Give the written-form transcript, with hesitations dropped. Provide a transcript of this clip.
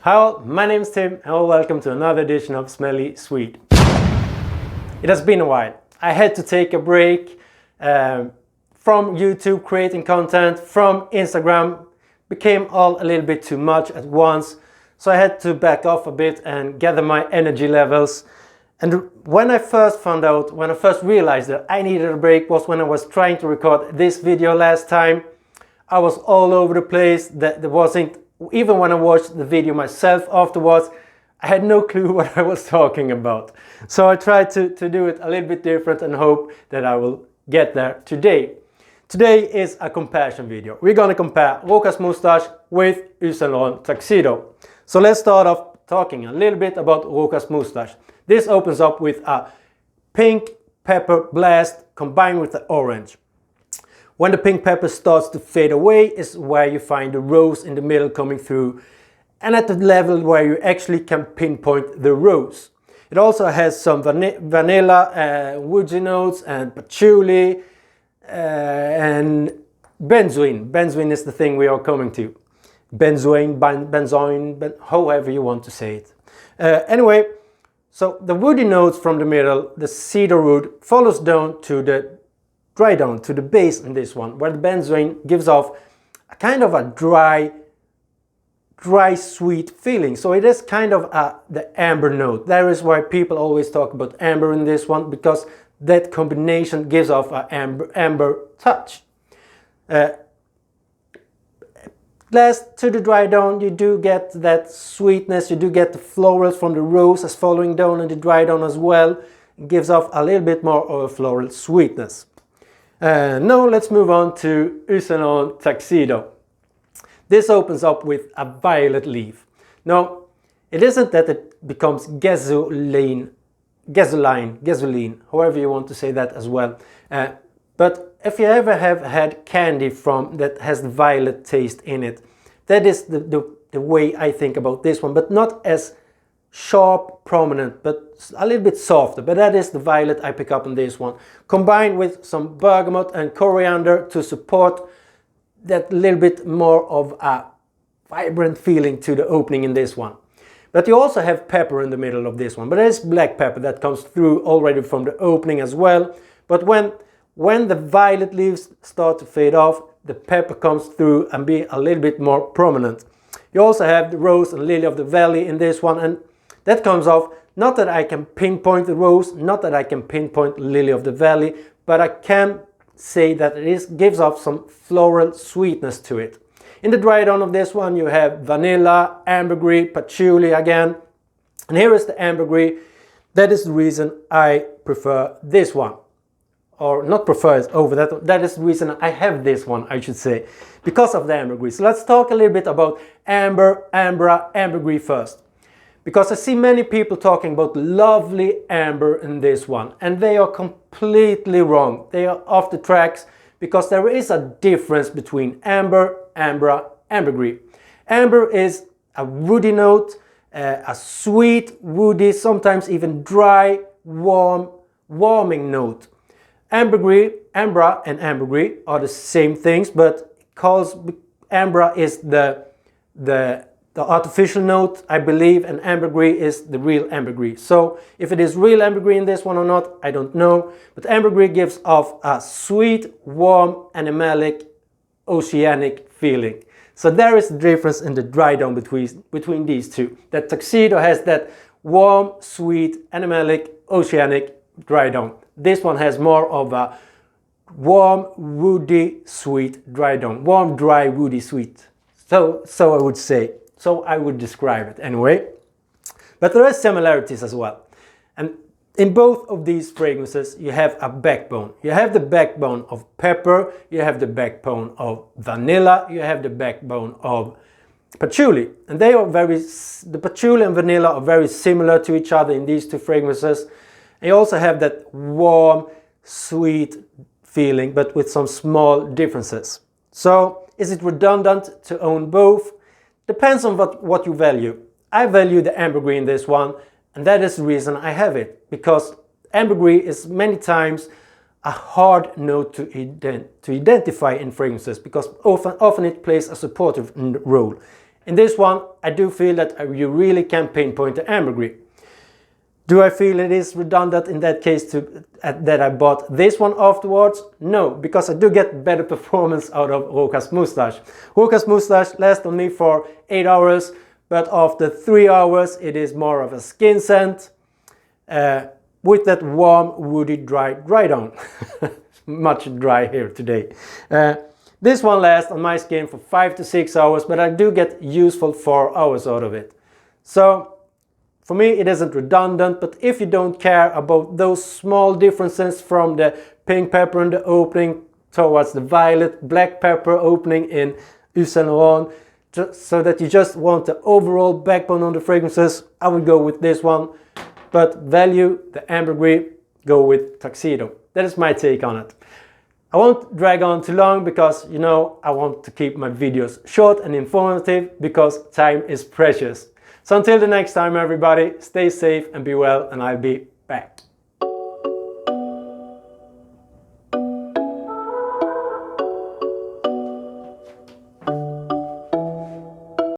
Hi, my name is Tim and welcome to another edition of Smelly Sweet. It has been a while. I had to take a break from YouTube creating content, from Instagram, became all a little bit too much at once. So I had to back off a bit and gather my energy levels. And when I first realized that I needed a break was when I was trying to record this video last time. I was all over the place. There wasn't, even when I watched the video myself afterwards, I had no clue what I was talking about. So I tried to do it a little bit different and hope that I will get there today. Today is a comparison video. We're gonna compare Rochas Moustache with Ysl Tuxedo. So let's start off talking a little bit about Rochas Moustache. This opens up with a pink pepper blast combined with the orange. When the pink pepper starts to fade away is where you find the rose in the middle coming through, and at the level where you actually can pinpoint the rose. It also has some vanilla, woody notes and patchouli and benzoin. Benzoin is the thing we are coming to. Benzoin, however you want to say it. Anyway, so the woody notes from the middle, the cedar wood, follows down to the dry down to the base in this one, where the benzoin gives off a kind of a dry sweet feeling. So it is kind of the amber note. That is why people always talk about amber in this one, because that combination gives off an amber touch. Last to the dry down, you do get that sweetness, you do get the florals from the rose as following down in the dry down as well. It gives off a little bit more of a floral sweetness. Now let's move on to Ysl Tuxedo. This opens up with a violet leaf. Now, it isn't that it becomes gasoline, however you want to say that as well. But if you ever have had candy from that has the violet taste in it, that is the way I think about this one, but not as sharp, prominent, but a little bit softer. But that is the violet I pick up in this one, combined with some bergamot and coriander to support that little bit more of a vibrant feeling to the opening in this one. But you also have pepper in the middle of this one, but there's black pepper that comes through already from the opening as well. But when the violet leaves start to fade off, the pepper comes through and be a little bit more prominent. You also have the rose and lily of the valley in this one, and that comes off, not that I can pinpoint the rose, not that I can pinpoint lily of the valley, but I can say that it gives off some floral sweetness to it. In the dry down of this one you have vanilla, ambergris, patchouli again, and here is the ambergris. That is the reason I prefer this one, or not prefer it over that. That is the reason I have this one, I should say, because of the ambergris. So let's talk a little bit about ambergris first. Because I see many people talking about lovely amber in this one, and they are completely wrong. They are off the tracks, because there is a difference between ambergris. Amber is a woody note, a sweet, woody, sometimes even dry, warming note. Amber and ambergris are the same things, but because amber is the artificial note, I believe, and ambergris is the real ambergris. So if it is real ambergris in this one or not, I don't know. But ambergris gives off a sweet, warm, animalic, oceanic feeling. So there is the difference in the dry down between these two. That Tuxedo has that warm, sweet, animalic, oceanic dry down. This one has more of a warm, woody, sweet dry down. Warm, dry, woody, sweet. So I would say. So I would describe it anyway. But there are similarities as well. And in both of these fragrances you have a backbone. You have the backbone of pepper, you have the backbone of vanilla, you have the backbone of patchouli. And the patchouli and vanilla are very similar to each other in these two fragrances. And you also have that warm, sweet feeling, but with some small differences. So is it redundant to own both? Depends on what you value. I value the ambergris in this one, and that is the reason I have it, because ambergris is many times a hard note to identify in fragrances, because often it plays a supportive role. In this one, I do feel that you really can pinpoint the ambergris. Do I feel it is redundant in that case that I bought this one afterwards? No, because I do get better performance out of Rochas Moustache. Rochas Moustache lasts on me for 8 hours, but after 3 hours it is more of a skin scent with that warm, woody, dry down. Much dry here today. This one lasts on my skin for 5 to 6 hours, but I do get useful 4 hours out of it. So for me it isn't redundant, but if you don't care about those small differences from the pink pepper in the opening towards the violet black pepper opening in Ysl Laurent, so that you just want the overall backbone on the fragrances, I would go with this one. But value, the ambergris, go with Tuxedo. That is my take on it. I won't drag on too long because, you know, I want to keep my videos short and informative because time is precious. So until the next time everybody, stay safe and be well, and I'll be back.